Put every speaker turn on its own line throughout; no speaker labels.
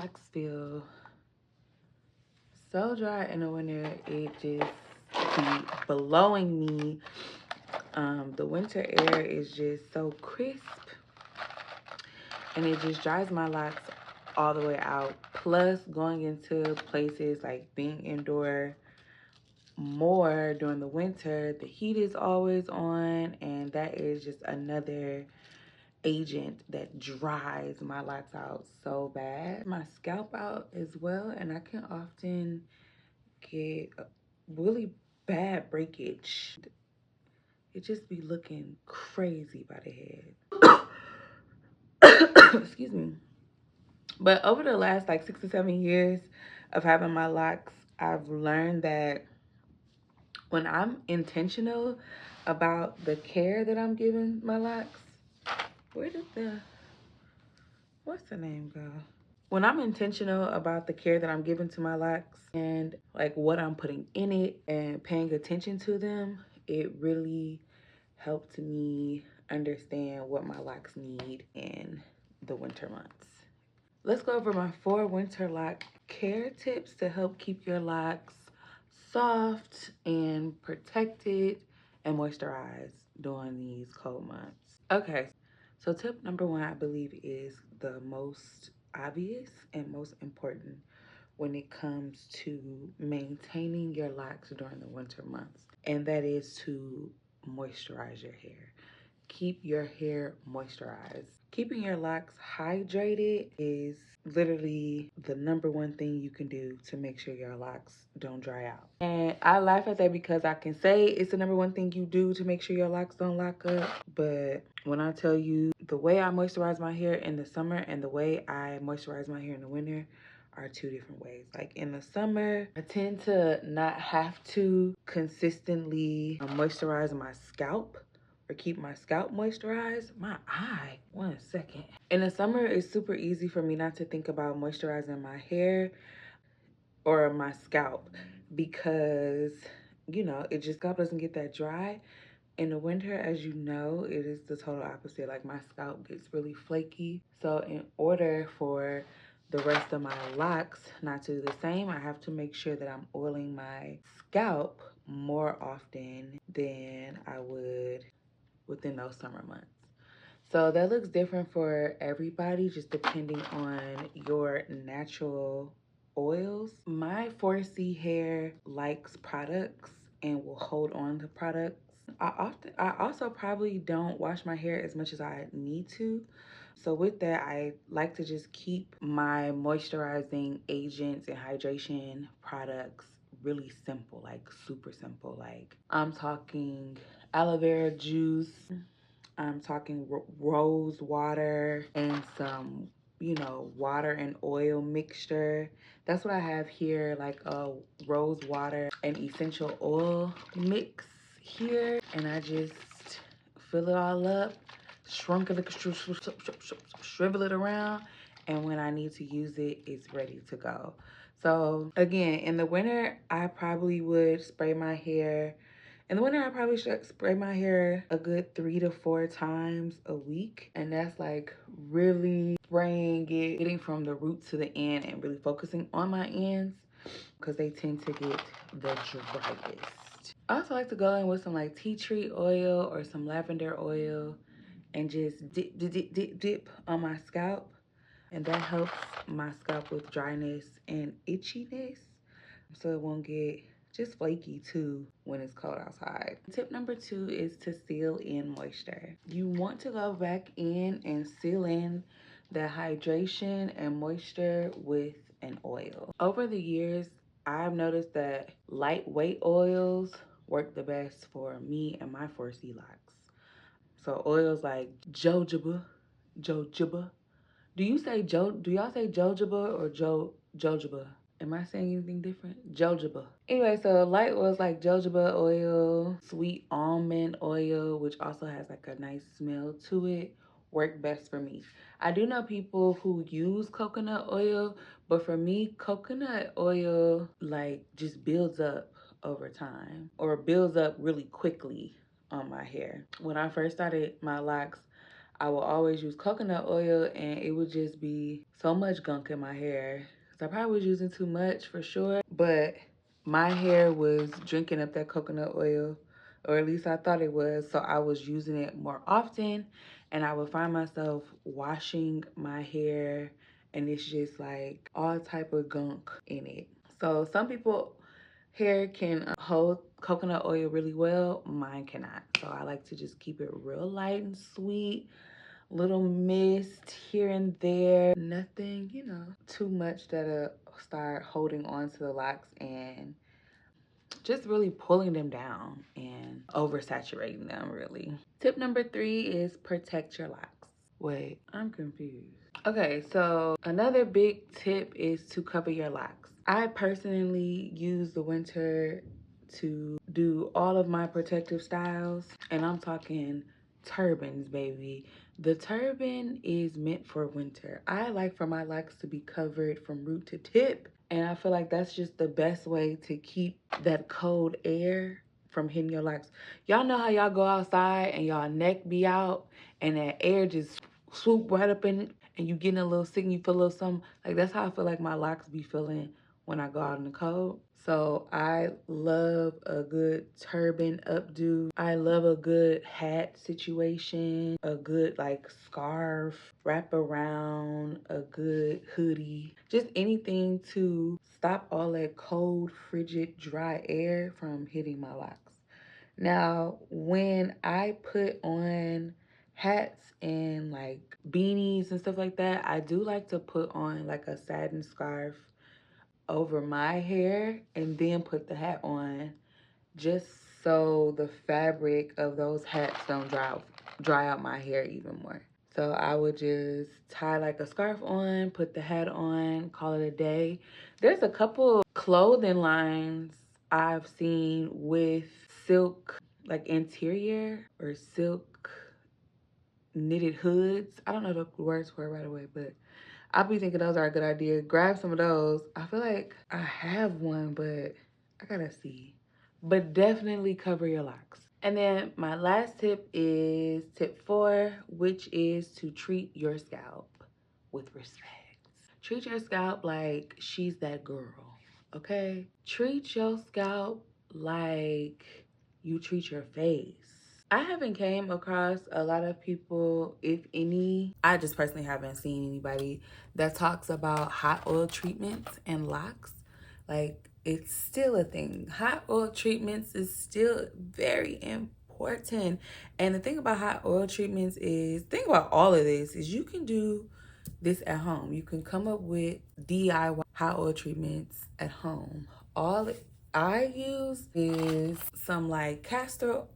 locks feel so dry in the winter. It just be blowing me. The winter air is just so crisp, and it just dries my locks all the way out. Plus, going into places like being indoor more during the winter, the heat is always on, and that is just another agent that dries my locks out so bad. My scalp out as well, and I can often get really bad breakage. It just be looking crazy by the head. Excuse me. But over the last like 6 to 7 years of having my locks, I've learned that when I'm intentional about the care that I'm giving my locks, where did what's the name go? When I'm intentional about the care that I'm giving to my locks and like what I'm putting in it and paying attention to them, it really helped me understand what my locks need in the winter months. Let's go over my 4 winter lock care tips to help keep your locks soft and protected and moisturized during these cold months. Okay, so tip number 1, I believe, is the most obvious and most important when it comes to maintaining your locks during the winter months, and that is to moisturize your hair. Keep your hair moisturized. Keeping your locks hydrated is literally the number 1 thing you can do to make sure your locks don't dry out. And I laugh at that because I can say it's the number 1 thing you do to make sure your locks don't lock up. But when I tell you the way I moisturize my hair in the summer and the way I moisturize my hair in the winter are 2 different ways. Like in the summer, I tend to not have to consistently moisturize my scalp or keep my scalp moisturized. My eye, 1 second. In the summer, it's super easy for me not to think about moisturizing my hair or my scalp because, you know, scalp doesn't get that dry. In the winter, as you know, it is the total opposite. Like my scalp gets really flaky. So in order for the rest of my locks not to do the same, I have to make sure that I'm oiling my scalp more often than I would within those summer months. So that looks different for everybody, just depending on your natural oils. My 4C hair likes products and will hold on to products. I also probably don't wash my hair as much as I need to. So with that, I like to just keep my moisturizing agents and hydration products really simple, like super simple. Like I'm talking aloe vera juice, I'm talking rose water and some, you know, water and oil mixture. That's what I have here, like a rose water and essential oil mix here. And I just fill it all up, shrivel it around. And when I need to use it, it's ready to go. So again, in the winter, I probably would spray my hair. In the winter, I probably should spray my hair a good 3 to 4 times a week. And that's like really spraying it, getting from the root to the end and really focusing on my ends because they tend to get the driest. I also like to go in with some like tea tree oil or some lavender oil and just dip on my scalp. And that helps my scalp with dryness and itchiness so it won't get just flaky too when it's cold outside. Tip number 2 is to seal in moisture. You want to go back in and seal in the hydration and moisture with an oil. Over the years, I've noticed that lightweight oils work the best for me and my 4C locks. So oils like jojoba. Do y'all say jojoba or jojoba? Am I saying anything different? Jojoba. Anyway, so light oils like jojoba oil, sweet almond oil, which also has like a nice smell to it, work best for me. I do know people who use coconut oil, but for me, coconut oil like just builds up over time or builds up really quickly on my hair. When I first started my locks, I will always use coconut oil, and it would just be so much gunk in my hair. So I probably was using too much for sure, but my hair was drinking up that coconut oil, or at least I thought it was. So I was using it more often, and I would find myself washing my hair, and it's just like all type of gunk in it. So some people hair can hold coconut oil really well. Mine cannot. So I like to just keep it real light and sweet. Little mist here and there. Nothing, you know, too much that'll start holding on to the locks and just really pulling them down and oversaturating them, really. Tip number 3 is protect your locks. Wait, I'm confused. Okay, so another big tip is to cover your locks. I personally use the winter to do all of my protective styles, and I'm talking turbans, baby. The turban is meant for winter. I like for my locks to be covered from root to tip, and I feel like that's just the best way to keep that cold air from hitting your locks. Y'all know how y'all go outside and y'all neck be out and that air just swoop right up in it and you getting a little sick and you feel a little something. Like, that's how I feel like my locks be feeling when I go out in the cold. So I love a good turban updo. I love a good hat situation, a good like scarf, wrap around, a good hoodie. Just anything to stop all that cold, frigid, dry air from hitting my locks. Now, when I put on hats and like beanies and stuff like that, I do like to put on like a satin scarf over my hair and then put the hat on, just so the fabric of those hats don't dry out my hair even more. So I would just tie like a scarf on, put the hat on, call it a day. There's a couple clothing lines I've seen with silk like interior or silk knitted hoods. I don't know the words for it right away, but I'll be thinking those are a good idea. Grab some of those. I feel like I have one, but I gotta see. But definitely cover your locks. And then my last tip is tip 4, which is to treat your scalp with respect. Treat your scalp like she's that girl, okay? Treat your scalp like you treat your face. I haven't came across a lot of people, if any. I just personally haven't seen anybody that talks about hot oil treatments and locks. Like, it's still a thing. Hot oil treatments is still very important. And the thing about hot oil treatments is, think about all of this, is you can do this at home. You can come up with DIY hot oil treatments at home. All I use is some like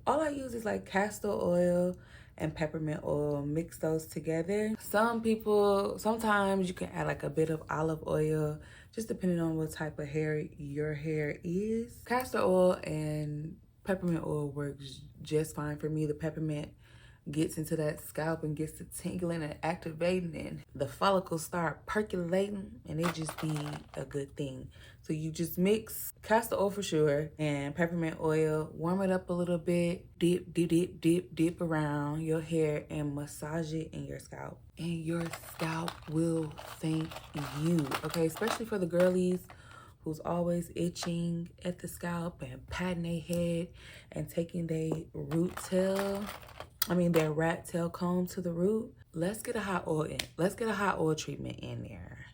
all I use is like castor oil and peppermint oil. Mix those together. Sometimes you can add like a bit of olive oil, just depending on what type of hair your hair is. Castor oil and peppermint oil works just fine for me. The peppermint gets into that scalp and gets to tingling and activating, and the follicles start percolating, and it just be a good thing. So you just mix castor oil for sure and peppermint oil, warm it up a little bit, dip around your hair and massage it in your scalp. And your scalp will thank you, okay? Especially for the girlies who's always itching at the scalp and patting their head and taking their their rat tail comb to the root. Let's get a hot oil treatment in there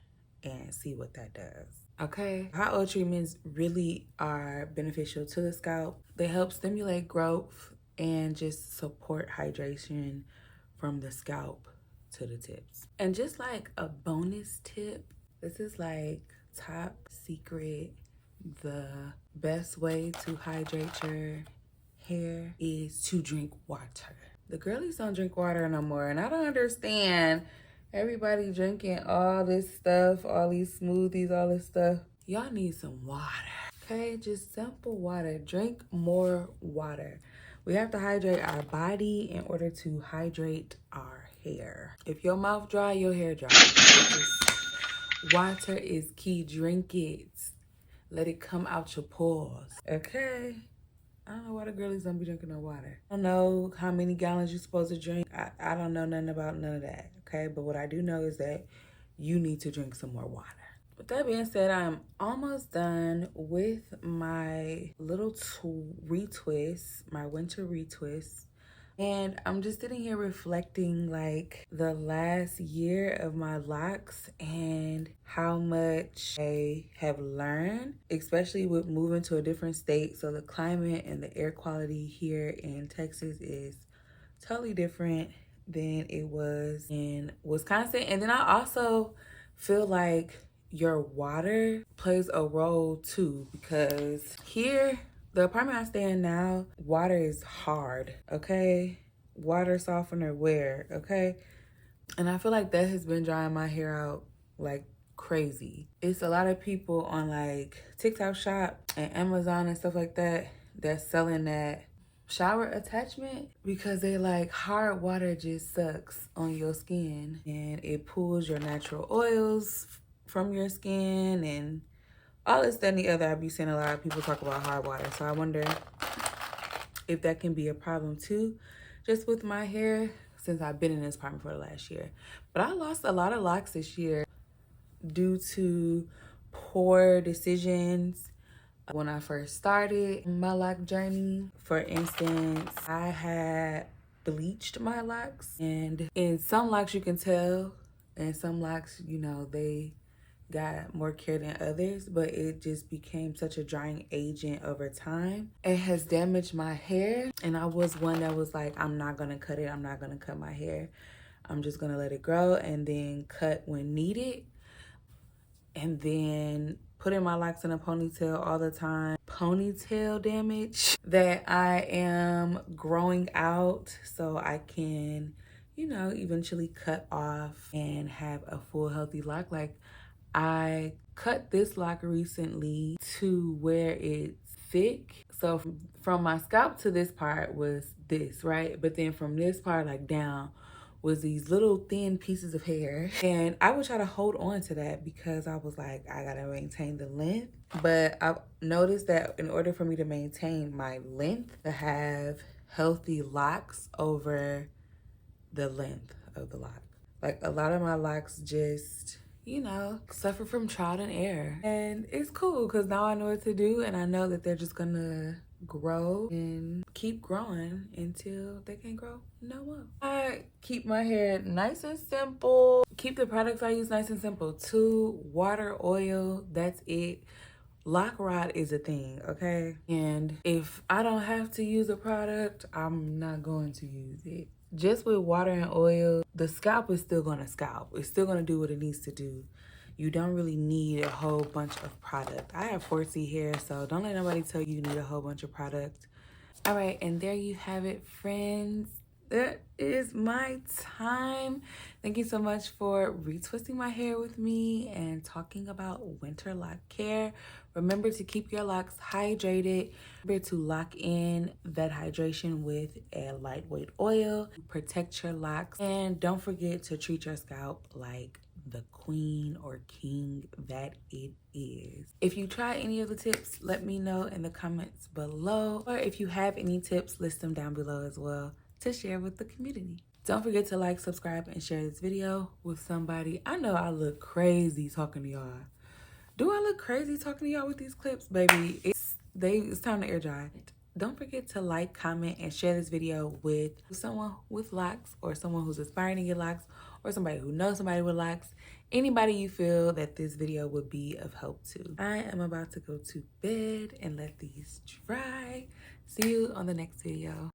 and see what that does. Okay, hot oil treatments really are beneficial to the scalp. They help stimulate growth and just support hydration from the scalp to the tips. And just like a bonus tip, this is like top secret. The best way to hydrate your hair is to drink water. The girlies don't drink water no more, and I don't understand. Everybody drinking all this stuff, all these smoothies, all this stuff. Y'all need some water, okay? Just simple water. Drink more water. We have to hydrate our body in order to hydrate our hair. If your mouth dry, your hair dry. Water is key. Drink it. Let it come out your pores, okay? I don't know why the girlies don't be drinking no water. I don't know how many gallons you're supposed to drink. I don't know nothing about none of that, okay? But what I do know is that you need to drink some more water. With that being said, I'm almost done with my little retwist, my winter retwist. And I'm just sitting here reflecting like the last year of my locks and how much I have learned, especially with moving to a different state. So the climate and the air quality here in Texas is totally different than it was in Wisconsin. And then I also feel like your water plays a role too, because here, the apartment I stay in now, water is hard, okay? Water softener wear, okay? And I feel like that has been drying my hair out like crazy. It's a lot of people on like TikTok Shop and Amazon and stuff like that that's selling that shower attachment because they like hard water just sucks on your skin and it pulls your natural oils from your skin and all this, that, and the other. I've been seeing a lot of people talk about hard water. So I wonder if that can be a problem too, just with my hair since I've been in this apartment for the last year. But I lost a lot of locks this year due to poor decisions when I first started my lock journey. For instance, I had bleached my locks, and in some locks you can tell, and some locks, you know, they got more care than others, but it just became such a drying agent over time. It has damaged my hair, and I was one that was like, I'm not gonna cut it. I'm not gonna cut my hair. I'm just gonna let it grow and then cut when needed. And then putting my locks in a ponytail all the time. Ponytail damage that I am growing out so I can, you know, eventually cut off and have a full healthy lock. Like, I cut this lock recently to where it's thick. So from my scalp to this part was this, right? But then from this part like down was these little thin pieces of hair. And I would try to hold on to that because I was like, I gotta maintain the length. But I've noticed that in order for me to maintain my length, to have healthy locks over the length of the lock. Like a lot of my locks just, you know, suffer from trial and error. And it's cool because now I know what to do and I know that they're just gonna grow and keep growing until they can grow no more. I keep my hair nice and simple. Keep the products I use nice and simple too. Water, oil, that's it. Lock rod is a thing, okay? And if I don't have to use a product, I'm not going to use it. Just with water and oil, the scalp is still gonna scalp. It's still gonna do what it needs to do. You don't really need a whole bunch of product. I have 4C hair, so don't let nobody tell you need a whole bunch of product. All right, and there you have it, friends. That is my time. Thank you so much for retwisting my hair with me and talking about winter lock care. Remember to keep your locks hydrated. Remember to lock in that hydration with a lightweight oil. Protect your locks. And don't forget to treat your scalp like the queen or king that it is. If you try any of the tips, let me know in the comments below. Or if you have any tips, list them down below as well to share with the community. Don't forget to like, subscribe, and share this video with somebody. I know I look crazy talking to y'all. Do I look crazy talking to y'all with these clips? Baby, it's time to air dry. Don't forget to like, comment, and share this video with someone with locks or someone who's aspiring to get locks or somebody who knows somebody with locks. Anybody you feel that this video would be of help to. I am about to go to bed and let these dry. See you on the next video.